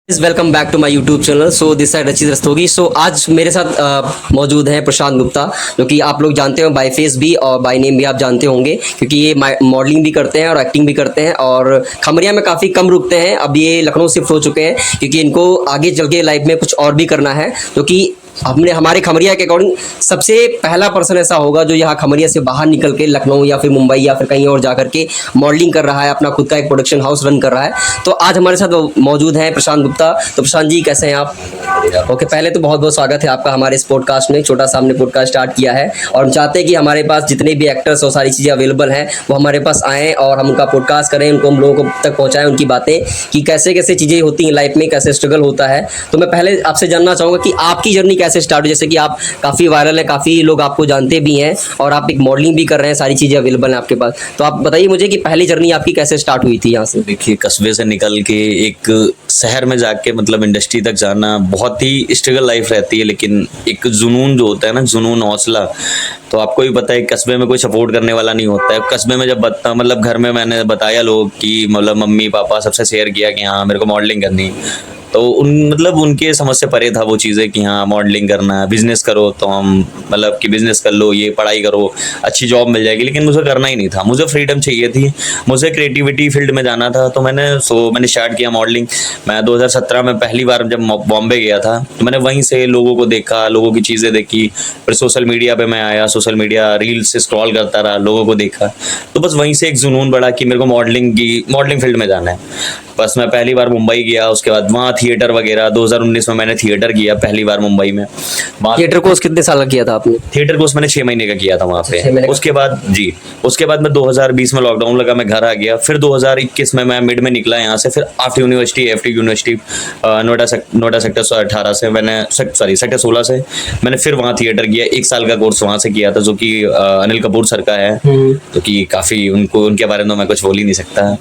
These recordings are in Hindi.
Welcome back to my YouTube channel. So this side Rachit Rastogi. सो आज मेरे साथ मौजूद हैं प्रशांत गुप्ता, जो कि आप लोग जानते हो बाय फेस भी और बाय नेम भी आप जानते होंगे, क्योंकि ये मॉडलिंग भी करते हैं और एक्टिंग भी करते हैं और खमरिया में काफ़ी कम रुकते हैं। अब ये लखनऊ शिफ्ट हो चुके हैं क्योंकि इनको आगे चल के लाइफ में कुछ और भी करना है, जो कि हमने हमारे खमरिया के अकॉर्डिंग सबसे पहला पर्सन ऐसा होगा जो यहाँ खमरिया से बाहर निकल के लखनऊ या फिर मुंबई या फिर कहीं और जाकर के मॉडलिंग कर रहा है, अपना खुद का एक प्रोडक्शन हाउस रन कर रहा है। तो आज हमारे साथ मौजूद हैं प्रशांत गुप्ता। तो प्रशांत जी, कैसे हैं आप? ओके, पहले तो बहुत बहुत स्वागत है आपका हमारे इस पॉडकास्ट में। छोटा सा हमने पॉडकास्ट स्टार्ट किया है और हम चाहते हैं कि हमारे पास जितने भी एक्टर्स और सारी चीज़ें अवेलेबल हैं वो हमारे पास आएँ और हम उनका पॉडकास्ट करें, उनको हम लोगों को तक पहुँचाएँ उनकी बातें कि कैसे कैसे चीज़ें होती हैं लाइफ में, कैसे स्ट्रगल होता है। तो मैं पहले आपसे जानना चाहूँगा कि आपकी जर्नी कैसे स्टार्ट हुई। जैसे कि आप काफ़ी वायरल है, काफ़ी लोग आपको जानते भी हैं और आप एक मॉडलिंग भी कर रहे हैं, सारी चीज़ें अवेलेबल हैं आपके पास। तो आप बताइए मुझे कि पहली जर्नी आपकी कैसे स्टार्ट हुई थी यहाँ से? देखिए, कस्बे से निकल के एक शहर में जाके मतलब इंडस्ट्री तक जाना बहुत ही स्ट्रगल लाइफ रहती है, लेकिन एक जुनून जो होता है ना, जुनून हौसला, तो आपको भी पता है कस्बे में कोई सपोर्ट करने वाला नहीं होता है। कस्बे में जब मतलब घर में मैंने बताया लोग कि मतलब मम्मी पापा सबसे शेयर किया कि हाँ मेरे को मॉडलिंग करनी, तो मतलब उनके समझ से परे था वो चीज़ें कि हाँ मॉडलिंग करना है, बिजनेस करो, तो हम मतलब कि बिजनेस कर लो, ये पढ़ाई करो, अच्छी जॉब मिल जाएगी। लेकिन मुझे करना ही नहीं था, मुझे फ्रीडम चाहिए थी, मुझे क्रिएटिविटी फील्ड में जाना था। तो मैंने स्टार्ट किया मॉडलिंग। मैं 2017 में पहली बार जब बॉम्बे गया था तो मैंने वहीं से लोगों को देखा, लोगों की चीज़ें देखी, फिर सोशल मीडिया पे मैं आया, सोशल मीडिया रील्स से स्क्रॉल करता रहा, लोगों को देखा, तो बस वहीं से एक जुनून बढ़ा कि मेरे को मॉडलिंग फील्ड में जाना है। बस मैं पहली बार मुंबई गया, उसके बाद वहाँ थिएटर वगैरह 2019 में मैंने थिएटर किया पहली बार मुंबई में। थिएटर कोर्स कितने साल का किया था आपने? थिएटर कोर्स मैंने 6 महीने का किया था वहाँ पे। उसके बाद मैं 2020 में लॉकडाउन लगा, मैं घर आ गया। फिर 2021 में मैं मिड में निकला यहाँ से, फिर after university FT university Noida sector 18 से मैंने सेक्टर 16 से मैंने फिर वहाँ थिएटर किया। 1 साल का कोर्स वहाँ से किया था, जो कि अनिल कपूर सर का है, जो कि काफ़ी उनके बारे में मैं कुछ बोल ही नहीं सकता।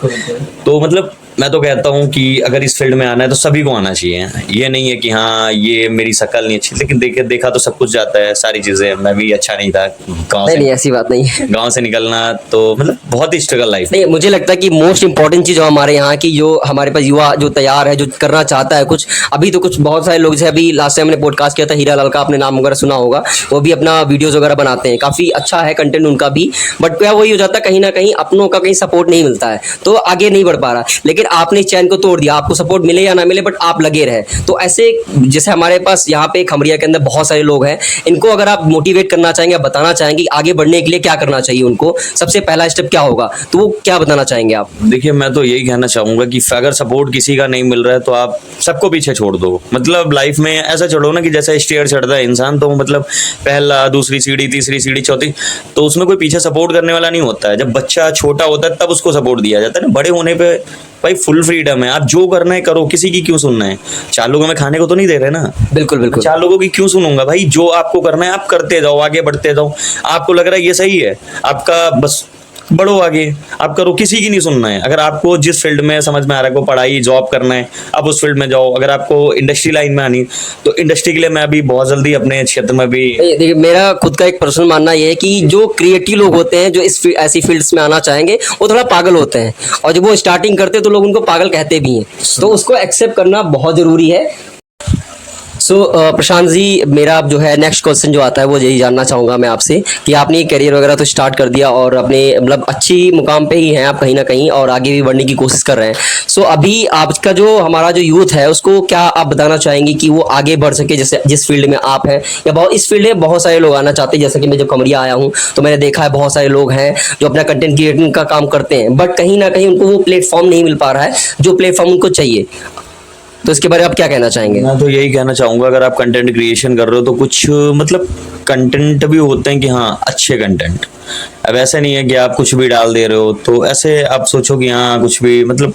तो मतलब मैं तो कहता हूँ कि अगर इस फील्ड में आना है तो सभी को आना चाहिए। ये नहीं है कि हाँ ये मेरी शक्ल नहीं अच्छी, लेकिन देखा तो सब कुछ जाता है, सारी चीजें। मैं भी अच्छा नहीं था गाँव से, नहीं ऐसी बात नहीं है। गाँव से निकलना तो मतलब बहुत ही स्ट्रगल लाइफ। नहीं, मुझे लगता है कि मोस्ट इंपॉर्टेंट चीज़ हमारे यहाँ की, जो हमारे पास युवा जो तैयार है, जो करना चाहता है कुछ, अभी तो कुछ बहुत सारे लोग जैसे अभी लास्ट टाइम हमने पॉडकास्ट किया था हीरा लाल का, आपने नाम वगैरह सुना होगा, वो भी अपना वीडियोज़ वगैरह बनाते हैं, काफ़ी अच्छा है कंटेंट उनका भी। बट क्या वही हो जाता है, कहीं ना कहीं अपनों का कहीं सपोर्ट नहीं मिलता है तो आगे नहीं बढ़ पा रहा। लेकिन आपने इस चैन को तोड़ दिया, आपको सपोर्ट मिले या ना मिले बट आप लगे रहे। तो ऐसे जैसे हमारे पास यहाँ पे खमरिया के अंदर बहुत सारे लोग हैं, इनको अगर आप मोटिवेट करना चाहेंगे, बताना चाहेंगे कि आगे बढ़ने के लिए क्या करना चाहिए, उनको सबसे पहला स्टेप क्या होगा, तो वो क्या बताना चाहेंगे आप? देखिए, मैं तो यही कहना चाहूंगा कि अगर सपोर्ट किसी का नहीं मिल रहा है तो आप सबको पीछे छोड़ दो। मतलब लाइफ में ऐसा चढ़ो ना कि जैसे स्टेयर चढ़ता है इंसान, तो मतलब पहला, दूसरी सीढ़ी, तीसरी सीढ़ी, चौथी, तो उसमें कोई पीछे सपोर्ट करने वाला नहीं होता है। जब बच्चा छोटा होता है तब उसको सपोर्ट दिया जाता है ना। बड़े होने पे भाई फुल फ्रीडम है, आप जो करना है करो, किसी की क्यों सुनना है। 4 लोगों में खाने को तो नहीं दे रहे ना। बिल्कुल बिल्कुल। 4 लोगों की क्यों सुनूंगा भाई? जो आपको करना है आप करते जाओ, आगे बढ़ते जाओ। आपको लग रहा है ये सही है आपका, बस बढ़ो आगे, आप करो, किसी की नहीं सुनना है। अगर आपको जिस फील्ड में समझ में आ रहा है को पढ़ाई जॉब करना है, आप उस फील्ड में जाओ। अगर आपको इंडस्ट्री लाइन में आनी तो इंडस्ट्री के लिए मैं अभी बहुत जल्दी अपने क्षेत्र में भी। देखिए, मेरा खुद का एक पर्सनल मानना ये है कि जो क्रिएटिव लोग होते हैं, जो ऐसी फील्ड्स में आना चाहेंगे, वो थोड़ा पागल होते हैं और जब वो स्टार्टिंग करते हैं तो लोग उनको पागल कहते भी हैं, तो उसको एक्सेप्ट करना बहुत ज़रूरी है। सो प्रशांत जी, मेरा जो है नेक्स्ट क्वेश्चन जो आता है वो यही जानना चाहूँगा मैं आपसे कि आपने करियर वगैरह तो स्टार्ट कर दिया और अपने मतलब अच्छी मुकाम पे ही हैं आप कहीं ना कहीं और आगे भी बढ़ने की कोशिश कर रहे हैं। सो अभी आपका जो हमारा जो यूथ है उसको क्या आप बताना चाहेंगे कि वो आगे बढ़ सके, जैसे जिस फील्ड में आप हैं, या बहुत इस फील्ड में बहुत सारे लोग आना चाहते हैं। जैसे कि मैं जब खमरिया आया हूँ तो मैंने देखा है बहुत सारे लोग हैं जो अपना कंटेंट क्रिएटिंग का काम करते हैं, बट कहीं ना कहीं उनको वो प्लेटफॉर्म नहीं मिल पा रहा है जो प्लेटफॉर्म उनको चाहिए। तो इसके बारे में आप क्या कहना चाहेंगे? मैं तो यही कहना चाहूंगा, अगर आप कंटेंट क्रिएशन कर रहे हो तो कुछ मतलब कंटेंट भी होते हैं कि हाँ अच्छे कंटेंट। अब ऐसा नहीं है कि आप कुछ भी डाल दे रहे हो, तो ऐसे आप सोचो कि हाँ कुछ भी, मतलब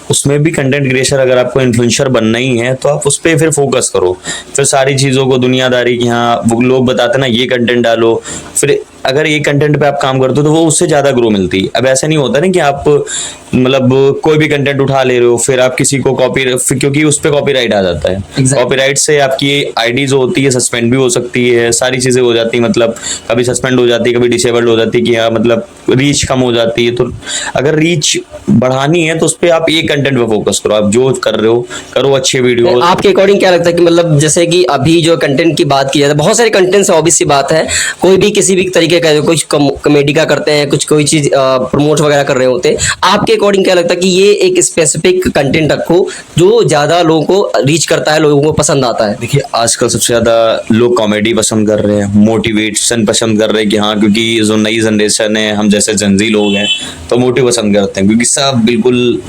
उसमें भी कंटेंट क्रिएशन, अगर आपको इन्फ्लुएंसर बनना ही है तो आप उस पर फिर फोकस करो। फिर सारी चीज़ों को दुनियादारी की, हाँ वो लोग बताते ना ये कंटेंट डालो, फिर अगर ये कंटेंट पे आप काम करते हो तो वो उससे ज़्यादा ग्रो मिलती है। अब ऐसा नहीं होता ना कि आप मतलब कोई भी कंटेंट उठा ले रहे हो, फिर आप किसी को क्योंकि उस पर कॉपीराइट आ जाता है। Exactly. कॉपीराइट से आपकी आईडी जो होती है सस्पेंड भी हो सकती है, सारी चीजें हो जाती है, मतलब कभी सस्पेंड हो जाती है, कभी डिसेबल्ड हो जाती है कि हाँ मतलब रीच कम हो जाती है। तो अगर रीच बढ़ानी है तो उस पर आप एक कंटेंट पे फोकस करो, आप जो कर रहे हो करो, अच्छे वीडियो। आपके अकॉर्डिंग क्या लगता है कि मतलब जैसे कि अभी जो कंटेंट की बात की जाए, बहुत सारे कंटेंट्स है, ऑब्वियस सी बात है, कोई भी किसी भी तरीके का, कुछ कॉमेडी का करते हैं, कुछ कोई चीज प्रमोट वगैरह कर रहे होते हैं। आपके अकॉर्डिंग क्या लगता है कि ये एक स्पेसिफिक कंटेंट रखो जो ज्यादा लोगों को रीच करता है, लोगों को पसंद आता है? देखिए आजकल सबसे ज्यादा लोग कॉमेडी पसंद कर रहे हैं, मोटिवेशन पसंद कर रहे हैं कि हाँ, क्योंकि जो नई जनरेशन है, हम जैसे जनजी लोग हैं तो मोटिव पसंद करते हैं, क्योंकि सब बिल्कुल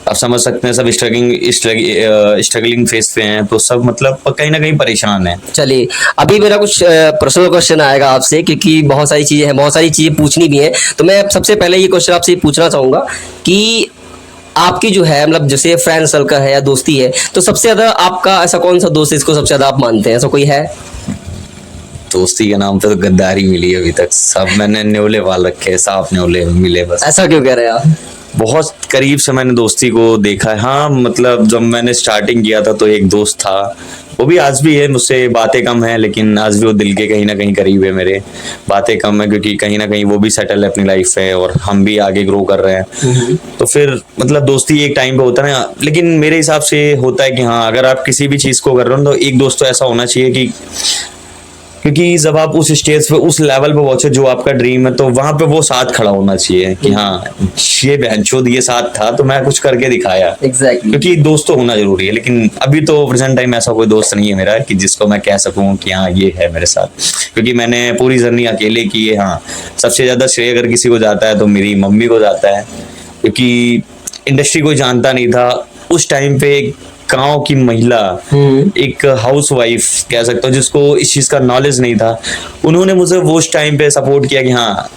आप समझ सकते हैं, सब स्ट्रगलिंग फेस पे हैं, तो सब मतलब कहीं ना कहीं परेशान है। चलिए, अभी मेरा कुछ पर्सनल क्वेश्चन आएगा आपसे, क्योंकि बहुत सारी चीजें हैं, बहुत सारी चीजें पूछनी भी हैं। तो मैं सबसे पहले ये क्वेश्चन आपसे पूछना चाहूंगा कि आपकी जो है मतलब जैसे फ्रेंड सर्कल है या दोस्ती है, तो सबसे ज्यादा आपका ऐसा कौन सा दोस्त है इसको सबसे ज्यादा आप मानते हैं, ऐसा कोई है? दोस्ती के नाम पे तो गद्दारी मिली अभी तक, सब मैंने न्योले पाल रखे हैं, साफ न्योले मिले बस। ऐसा क्यों कह रहे हैं आप? बहुत करीब से मैंने दोस्ती को देखा है। हाँ मतलब जब मैंने स्टार्टिंग किया था तो एक दोस्त था, वो भी आज भी है, मुझसे बातें कम है लेकिन आज भी वो दिल के कहीं ना कहीं करीब है मेरे। बातें कम है क्योंकि कहीं ना कहीं वो भी सेटल है अपनी लाइफ है और हम भी आगे ग्रो कर रहे हैं। तो फिर मतलब दोस्ती एक टाइम पे होता है ना, लेकिन मेरे हिसाब से होता है कि हाँ, अगर आप किसी भी चीज को कर रहे हो तो एक दोस्त तो ऐसा होना चाहिए कि, क्योंकि जब आप उस स्टेज पे उस लेवल पे पहुंचे जो आपका ड्रीम है, तो वहां पे वो साथ खड़ा होना चाहिए कि हाँ ये बहनचोद ये साथ था तो मैं कुछ करके दिखाया। एग्जैक्टली। क्योंकि दोस्त तो होना जरूरी है, लेकिन अभी तो प्रेजेंट टाइम ऐसा कोई दोस्त नहीं है मेरा कि जिसको मैं कह सकूं कि हाँ ये है मेरे साथ, क्योंकि मैंने पूरी जर्नी अकेले की है। हाँ, सबसे ज्यादा श्रेय अगर किसी को जाता है तो मेरी मम्मी को जाता है, क्योंकि इंडस्ट्री कोई जानता नहीं था उस टाइम पे। गांव की महिला, एक हाउस वाइफ कह सकता हूँ, जिसको इस चीज का नॉलेज नहीं था, उन्होंने मुझे वो उस टाइम पे सपोर्ट किया कि हाँ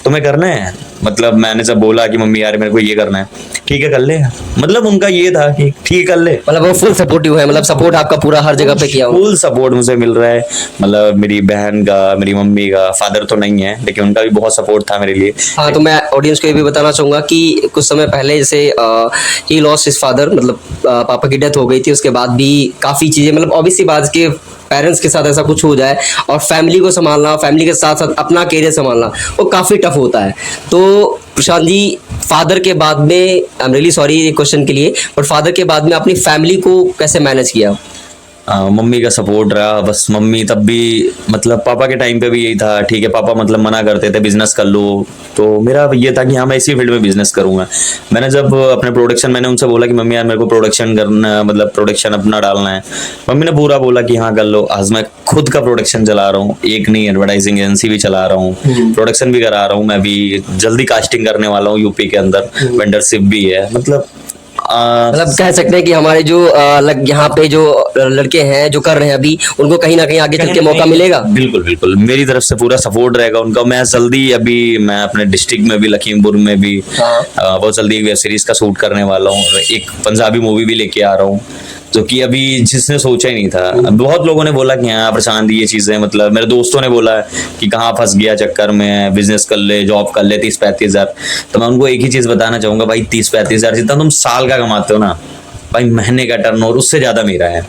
तुम्हें करना है। मतलब मैंने जब बोला कि मम्मी यार मेरे को ये करना है, ठीक है कर ले, मतलब उनका ये था कि ठीक है कर ले, मतलब वो फुल सपोर्टिव है, मतलब सपोर्ट आपका पूरा हर जगह पे किया? फुल सपोर्ट मुझे मिल रहा है। मतलब मेरी बहन का, मेरी मम्मी का, फादर तो नहीं है लेकिन उनका भी बहुत सपोर्ट था मेरे लिए। हाँ, तो मैं ऑडियंस को ये भी बताना चाहूंगा कि कुछ समय पहले जैसे ही लॉस्ट हिज फादर, मतलब पापा की डेथ हो गई थी, उसके बाद भी काफी चीजें, मतलब ऑब्वियसली बात के पेरेंट्स के साथ ऐसा कुछ हो जाए और फैमिली को संभालना, फैमिली के साथ साथ अपना कैरियर संभालना, वो काफी टफ होता है। तो प्रशांत जी, फादर के बाद में, आई एम रियली सॉरी ये क्वेश्चन के लिए, बट फादर के बाद में अपनी फैमिली को कैसे मैनेज किया? मम्मी का सपोर्ट रहा बस। मम्मी तब भी मतलब पापा के टाइम पे भी यही था, ठीक है पापा मतलब मना करते थे बिजनेस कर लो, तो मेरा ये था कि हाँ मैं इसी फील्ड में बिजनेस करूंगा। मैंने जब अपने प्रोडक्शन, मैंने उनसे बोला कि मम्मी यार मेरे को प्रोडक्शन करना, मतलब प्रोडक्शन अपना डालना है। मम्मी ने पूरा बोला कि हाँ कर लो। आज मैं खुद का प्रोडक्शन चला रहा हूँ, एक नहीं एडवर्टाइजिंग एजेंसी भी चला रहा हूँ, प्रोडक्शन भी करा रहा हूँ। मैं भी जल्दी कास्टिंग करने वाला हूँ यूपी के अंदर, वेंडरशिप भी है। मतलब कह सकते हैं कि हमारे जो यहाँ पे जो लड़के हैं जो कर रहे हैं अभी, उनको कहीं ना कहीं आगे चल के मौका मिलेगा। बिल्कुल बिल्कुल, मेरी तरफ से पूरा सपोर्ट रहेगा उनका। मैं जल्दी, अभी मैं अपने डिस्ट्रिक्ट में भी, लखीमपुर में भी बहुत जल्दी एक वेब सीरीज का शूट करने वाला हूँ, एक पंजाबी मूवी भी लेके आ रहा हूँ, जो कि अभी जिसने सोचा ही नहीं था। बहुत लोगों ने बोला कि हाँ प्रशांत ये चीजें, मतलब मेरे दोस्तों ने बोला कि कहाँ फंस गया चक्कर में, बिजनेस कर ले, जॉब कर ले, 30-35 हजार। तो मैं उनको एक ही चीज बताना चाहूंगा, भाई 30-35 हजार जितना तुम साल का कमाते हो ना, भाई महीने का टर्नओवर उससे ज्यादा मेरा है।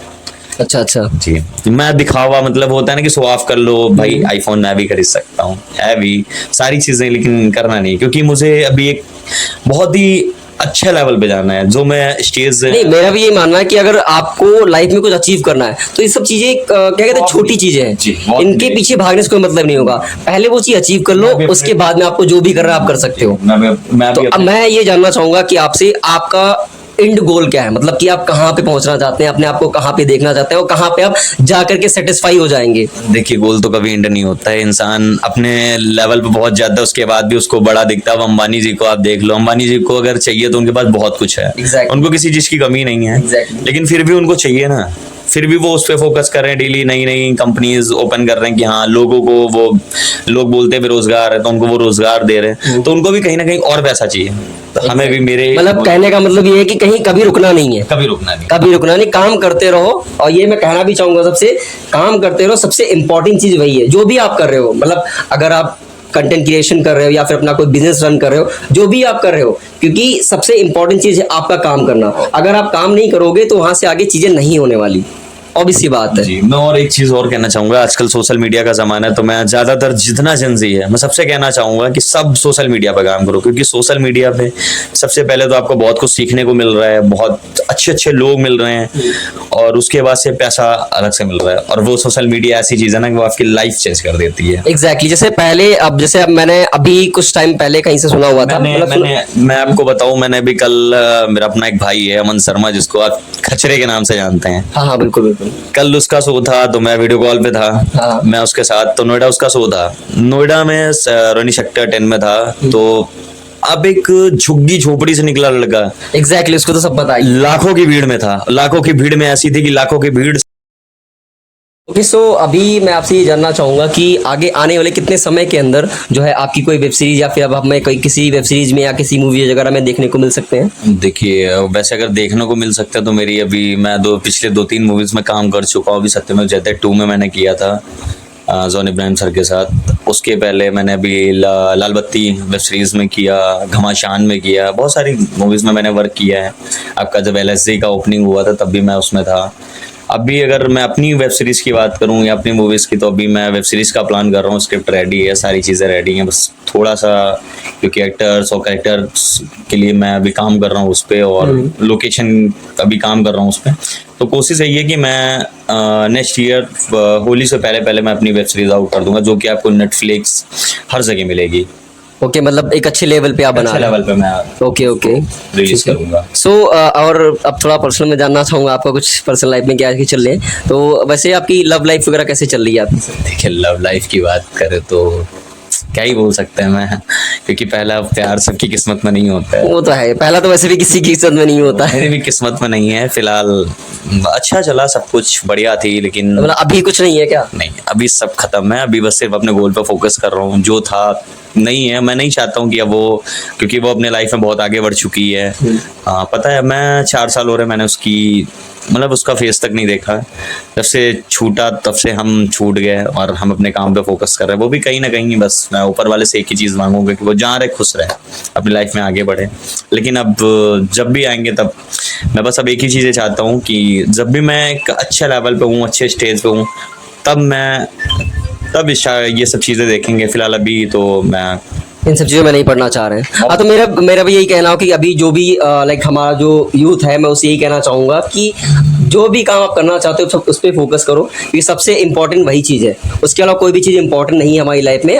अच्छा अच्छा जी, मैं दिखावा, मतलब होता है ना कि शो ऑफ कर लो, भाई आईफोन मैं भी खरीद सकता हूँ, है भी सारी चीजें, लेकिन करना नहीं, क्योंकि मुझे अभी एक बहुत ही अच्छे लेवल पे जाना है, जो मैं स्टेज नहीं, मेरा भी ये मानना है कि अगर आपको लाइफ में कुछ अचीव करना है तो ये सब चीजें क्या कहते हैं, छोटी चीजें हैं, इनके पीछे भागने से कोई मतलब नहीं होगा। पहले वो चीज अचीव कर लो, उसके बाद में आपको जो भी करना है आप कर सकते हो। तो अब मैं ये जानना चाहूंगा कि आपसे, आपका एंड गोल क्या है, मतलब कि आप कहाँ पे पहुंचना चाहते हैं, अपने आप को कहाँ पे देखना चाहते हैं और कहाँ पे आप जा करके सेटिस्फाई हो जाएंगे? देखिए गोल तो कभी एंड नहीं होता है, इंसान अपने लेवल पे बहुत ज्यादा, उसके बाद भी उसको बड़ा दिखता है। अब अंबानी जी को आप देख लो, अंबानी जी को अगर चाहिए तो उनके पास बहुत कुछ है, उनको किसी चीज की कमी नहीं है, लेकिन फिर भी उनको चाहिए ना, फिर भी वो उस पर फोकस कर रहे हैं। डेली नई नई कंपनीज ओपन कर रहे हैं कि हाँ लोगों को, वो लोग बोलते हैं बेरोजगार है तो उनको वो रोजगार दे रहे हैं, तो उनको भी कहीं ना कहीं और पैसा चाहिए। तो हमें भी, मेरे मतलब कहने का मतलब ये है कि कहीं कभी रुकना नहीं है, कभी रुकना नहीं, कभी रुकना नहीं, काम करते रहो। और ये मैं कहना भी चाहूंगा सबसे, काम करते रहो, सबसे इंपॉर्टेंट चीज वही है जो भी आप कर रहे हो। मतलब अगर आप कंटेंट क्रिएशन कर रहे हो या फिर अपना कोई बिजनेस रन कर रहे हो, जो भी आप कर रहे हो, क्योंकि सबसे इंपॉर्टेंट चीज है आपका काम करना। अगर आप काम नहीं करोगे तो वहां से आगे चीजें नहीं होने वाली, ऑब्वियस सी बात है। जी, मैं और एक चीज और कहना चाहूंगा, आजकल सोशल मीडिया का जमाना है, तो मैं ज्यादातर जितना जेंजी है मैं सबसे कहना चाहूंगा कि सब सोशल मीडिया पर काम करो, क्योंकि सोशल मीडिया पे सबसे पहले तो आपको बहुत कुछ सीखने को मिल रहा है, बहुत अच्छे अच्छे लोग मिल रहे हैं, और उसके बाद से पैसा अलग से मिल रहा है। और वो सोशल मीडिया ऐसी चीज है ना कि वो आपकी लाइफ चेंज कर देती है। एग्जैक्टली जैसे पहले, अब जैसे अब मैंने अभी कुछ टाइम पहले कहीं से सुना हुआ था, मैं आपको बताऊं, मैंने अभी कल मेरा अपना एक भाई है अमन शर्मा, जिसको आप खचरे के नाम से जानते हैं। हाँ हाँ बिल्कुल बिल्कुल। कल उसका शो था तो मैं वीडियो कॉल पे था। हाँ। मैं उसके साथ, तो नोएडा उसका शो था, नोएडा में रोनी सेक्टर 10 में था। तो अब एक झुग्गी झोपड़ी से निकला लड़का, एग्जैक्टली उसको तो सब पता है। लाखों की भीड़ में था, लाखों की भीड़ में ऐसी थी कि लाखों की भीड़। ओके सो अभी मैं आपसे ये जानना चाहूंगा कि आगे आने वाले कितने समय के अंदर जो है आपकी कोई वेब सीरीज या फिर अब हमें कोई किसी वेब सीरीज में या किसी मूवी वगैरह में देखने को मिल सकते हैं? देखिए, वैसे अगर देखने को मिल सकता है तो मेरी अभी, मैं पिछले 2-3 मूवीज में काम कर चुका हूँ। अभी सत्यमेव जयते 2 में मैंने किया था जॉन इब्राहिम सर के साथ। उसके पहले मैंने अभी लाल बत्ती वेब सीरीज में किया, घमासान में किया, बहुत सारी मूवीज में मैंने वर्क किया है। आपका जब LSD का ओपनिंग हुआ था तब भी मैं उसमें था। अभी अगर मैं अपनी वेब सीरीज की बात करूं या अपनी मूवीज की, तो अभी मैं वेब सीरीज का प्लान कर रहा हूं। स्क्रिप्ट रेडी है, सारी चीज़ें रेडी हैं, बस थोड़ा सा क्योंकि एक्टर्स और कैरेक्टर्स के लिए मैं अभी काम कर रहा हूं उस पर, और लोकेशन अभी काम कर रहा हूं उस पर। तो कोशिश यही है कि मैं नेक्स्ट ईयर होली से पहले पहले मैं अपनी वेब सीरीज आउट कर दूंगा, जो कि आपको नेटफ्लिक्स हर जगह मिलेगी। ओके मतलब एक अच्छे लेवल पे आप बना अच्छे रहे लेवल पे मैं ओके ओके रिलीज करूंगा। सो और अब थोड़ा पर्सनल में जानना चाहूंगा आपका कुछ पर्सनल लाइफ में क्या चल रहे हैं। तो वैसे आपकी लव लाइफ वगैरह कैसे चल रही है आपकी? देखिए, लव लाइफ की बात करें तो क्या ही बोल सकते हैं मैं, क्योंकि पहला प्यार सबकी किस्मत में नहीं होता है। वो तो है, पहला तो वैसे भी किसी की किस्मत में नहीं होता है। मेरी भी किस्मत में नहीं है फिलहाल। अच्छा चला, सब कुछ बढ़िया थी, लेकिन मतलब अभी कुछ नहीं है क्या? नहीं, अभी सब खत्म है। अभी बस सिर्फ अपने गोल पे फोकस कर रहा हूँ। जो था नहीं है, मैं नहीं चाहता हूँ कि अब वो, क्योंकि वो अपने लाइफ में बहुत आगे बढ़ चुकी है। हाँ पता है, मैं 4 साल हो रहे मैंने उसकी, मतलब उसका फेस तक नहीं देखा। जब से छूटा तब से हम छूट गए और हम अपने काम पे फोकस कर रहे हैं। वो भी कहीं ना कहीं, बस मैं ऊपर वाले से एक ही चीज़ मांगूंगा कि वो जहाँ रहे खुश रहे, अपनी लाइफ में आगे बढ़े। लेकिन अब जब भी आएंगे तब मैं बस अब एक ही चीज़ें चाहता हूँ कि जब भी मैं एक अच्छे लेवल पे हूँ, अच्छे स्टेज पे हूँ, तब ये सब चीज़ें देखेंगे। फिलहाल अभी तो मैं इन सब चीज़ों में नहीं पढ़ना चाह रहे हैं। हाँ तो मेरा भी यही कहना हो कि अभी जो भी लाइक हमारा जो यूथ है, मैं उसे यही कहना चाहूँगा कि जो भी काम आप करना चाहते हो सब उस पर फोकस करो, क्योंकि सबसे इंपॉर्टेंट वही चीज़ है। उसके अलावा कोई भी चीज़ इंपॉर्टेंट नहीं है हमारी लाइफ में।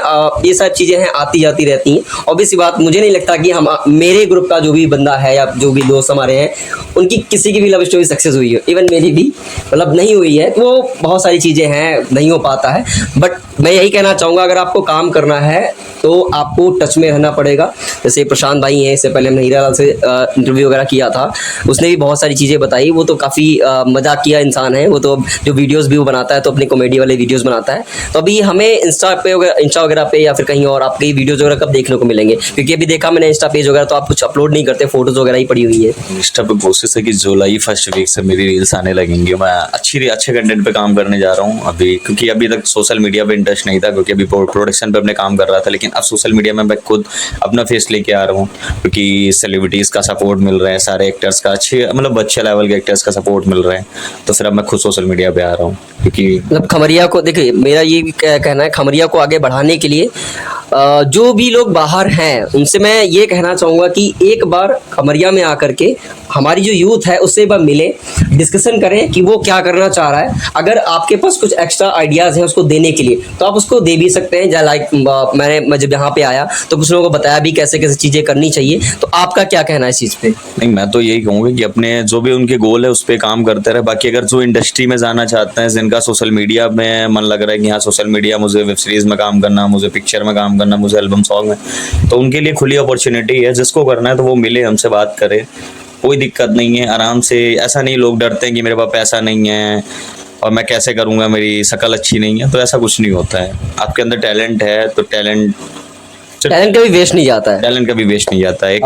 ये सब चीज़ें हैं, आती जाती रहती हैं। ऑब्वियस सी बात, मुझे नहीं लगता कि हम मेरे ग्रुप का जो भी बंदा है या जो भी दोस्त हमारे हैं, उनकी किसी की भी लव स्टोरी सक्सेस हुई है। इवन मेरी भी मतलब नहीं हुई है, तो वो बहुत सारी चीज़ें हैं, नहीं हो पाता है। बट मैं यही कहना चाहूँगा, अगर आपको काम करना है तो आपको टच में रहना पड़ेगा। जैसे प्रशांत भाई हैं, इससे पहले हमने हीरा लाल से इंटरव्यू वगैरह किया था, उसने भी बहुत सारी चीज़ें बताई। वो तो काफ़ी मजाकिया इंसान है। वो तो जो वीडियोस भी वो बनाता है तो अपनी कॉमेडी वाले वीडियोस बनाता है। तो अभी हमें इंस्टा वगैरह पे या फिर कहीं और आपके वीडियोस वगैरह कब देखने को मिलेंगे? क्योंकि अभी देखा मैंने इंस्टा पेज वगैरह तो आप कुछ अपलोड नहीं करते, फोटोज वगैरह ही पड़ी हुई है। इंस्टा पे कोशिश है कि जुलाई फर्स्ट वीक से मेरी रील्स आने लगेंगी। मैं अच्छे कंटेंट पे काम करने जा रहा हूँ अभी, क्योंकि अभी तक सोशल मीडिया पे इंटरेस्ट नहीं था, क्योंकि अभी प्रोडक्शन पे अपने काम कर रहा था। लेकिन अब सोशल मीडिया में मैं खुद अपना फेस लेके आ रहा हूँ, क्योंकि सेलिब्रिटीज़ का सपोर्ट मिल रहा है, सारे एक्टर्स का अच्छे लेवल के एक्टर्स का सपोर्ट मिल रहा है। तो फिर अब मैं खुद सोशल मीडिया पे आ रहा हूँ, क्योंकि मतलब खमरिया को, देखिए मेरा ये कहना है, खमरिया को आगे बढ़ाने के लिए जो भी लोग बाहर हैं उनसे मैं ये कहना चाहूँगा कि एक बार खमरिया में आकर के हमारी जो यूथ है उससे एक बार मिले, डिस्कशन करें कि वो क्या करना चाह रहा है। अगर आपके पास कुछ एक्स्ट्रा आइडियाज़ हैं उसको देने के लिए, तो आप उसको दे भी सकते हैं। लाइक मैं जब यहाँ पे आया तो कुछ लोगों को बताया भी कैसे कैसे चीज़ें करनी चाहिए। तो आपका क्या कहना है इस चीज़ पे? नहीं, मैं तो यही कहूँगा कि अपने जो भी उनके गोल है उस पर काम करते रहे। बाकी अगर जो इंडस्ट्री में जाना चाहते हैं, जिनका सोशल मीडिया में मन लग रहा है कि हाँ सोशल मीडिया, मुझे वेब सीरीज़ में काम करना, मुझे पिक्चर में काम करना, मुझे एल्बम सॉन्ग में, तो उनके लिए खुली अपॉर्चुनिटी है। जिसको करना है तो वो मिले, हमसे बात करे, कोई दिक्कत नहीं है। आराम से, ऐसा नहीं लोग डरते हैं कि मेरे पास पैसा नहीं है और मैं कैसे करूँगा, मेरी शक्ल अच्छी नहीं है, तो ऐसा कुछ नहीं होता है। आपके अंदर टैलेंट है तो टैलेंट टैलेंट कभी वेस्ट नहीं जाता है। टैलेंट कभी वेस्ट नहीं जाता है। एक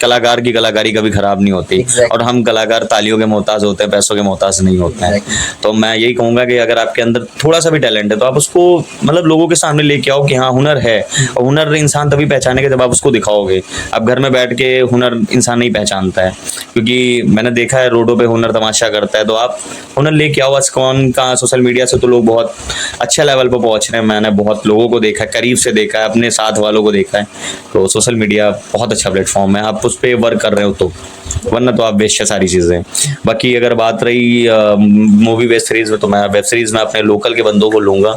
कलाकार की कलाकारी कभी खराब नहीं होती। Exactly. और हम कलाकार तालियों के मोहताज होते हैं, पैसों के मोहताज नहीं होते हैं। तो मैं यही कहूंगा कि अगर आपके अंदर थोड़ा सा भी टैलेंट है तो आप उसको मतलब लोगों के सामने लेके आओ कि हाँ हुनर है। और हुनर इंसान तभी पहचानेगा जब आप उसको दिखाओगे। आप घर में बैठ के हुनर इंसान नहीं पहचानता है, क्योंकि मैंने देखा है रोडों पे हुनर तमाशा करता है। तो आप हुनर लेके आओ। आज कौन कहाँ सोशल मीडिया से तो लोग बहुत अच्छे लेवल पर पहुंच रहे हैं। मैंने बहुत लोगों को देखा है, करीब से देखा है, अपने साथ वालों को देखा है। तो सोशल मीडिया बहुत अच्छा प्लेटफॉर्म है, आप उस पर वर्क कर रहे हो तो, वरना तो आप वेस्ट है सारी चीज़ें। बाकी अगर बात रही मूवी वेब सीरीज में, तो मैं वेब सीरीज में अपने लोकल के बंदों को लूँगा,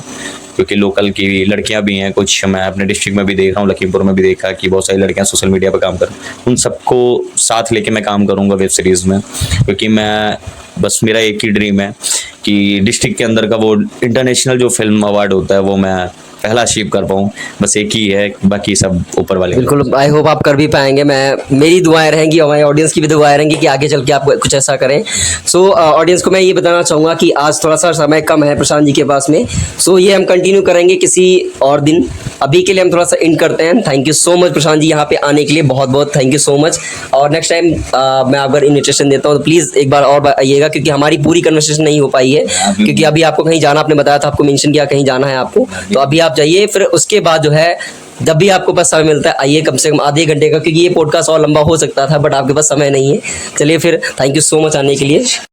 क्योंकि लोकल की लड़कियां भी हैं कुछ। मैं अपने डिस्ट्रिक्ट में भी देख रहा हूँ, लखीमपुर में भी देखा कि बहुत सारी लड़कियां सोशल मीडिया पर काम कर, उन सबको साथ लेके मैं काम करूँगा वेब सीरीज़ में। क्योंकि मैं बस मेरा एक ही ड्रीम है कि डिस्ट्रिक्ट के अंदर का वो इंटरनेशनल जो फिल्म अवार्ड होता है वो मैं पहला अचीव कर पाऊँ। बस एक ही है, बाकी सब ऊपर वाले। बिल्कुल, आई होप आप कर भी पाएंगे। मेरी दुआएं रहेंगी और हमारी ऑडियंस की भी दुआएं रहेंगी कि आगे चल के आप कुछ ऐसा करें। सो ऑडियंस को मैं ये बताना चाहूँगा कि आज थोड़ा सा समय कम है प्रशांत जी के पास में, सो ये हम कंटिन्यू करेंगे किसी और दिन। अभी के लिए हम थोड़ा सा एंड करते हैं। Thank you so much Prashant ji यहाँ पे आने के लिए, बहुत बहुत थैंक यू सो मच। और नेक्स्ट टाइम मैं अगर इन्विटेशन देता हूँ तो प्लीज़ एक बार और आइएगा, क्योंकि हमारी पूरी कन्वर्सेशन नहीं हो पाई है। क्योंकि अभी आपको कहीं जाना, आपने बताया था, आपको मेंशन किया कहीं जाना है आपको, तो अभी आप जाइए। फिर उसके बाद जो है जब भी आपको पास समय मिलता है आइए, कम से कम आधे घंटे का, क्योंकि ये पॉडकास्ट और लंबा हो सकता था बट आपके पास समय नहीं है। चलिए फिर, थैंक यू सो मच आने के लिए।